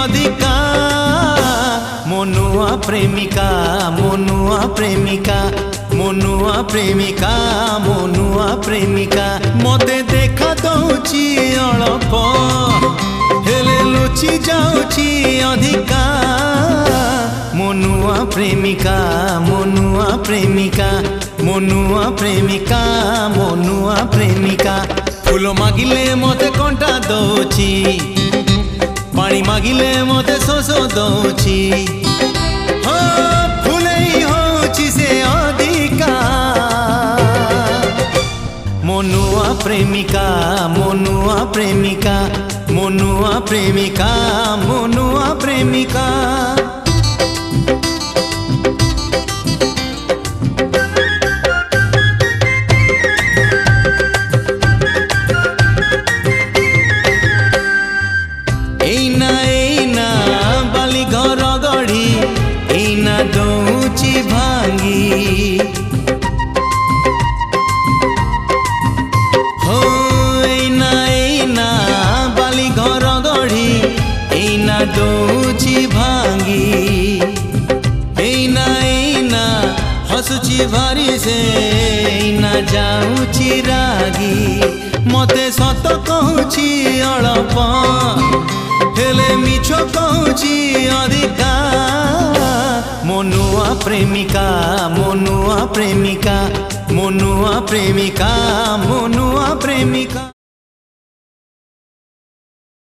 अधिका मनुआ प्रेमिका मनुआ प्रेमिका मनुआ प्रेमिका मनुआ प्रेमिका मते देखा दौची अल्प हेले लुचि जाउची अधिका मनुआ प्रेमिका मनुआ प्रेमिका मनुआ प्रेमिका मनुआ प्रेमिका फूल मागिले मते कंटा दौची पानी मागिले मते शोष दौची फूलई होची से अधिका मनुआ प्रेमिका मनुआ प्रेमिका मनुआ प्रेमिका मनुआ प्रेमिका बाली घर गढ़ी एना दौची भांगी हो एना बाली घर गढ़ी एना दौची भांगी एना हसुची भारी से एना जाऊची रागी मते सत कहूची अल्प हेले मिछ कहूची अधिका मनुआ प्रेमिका मनुआ प्रेमिका मनुआ प्रेमिका मनुआ प्रेमिका।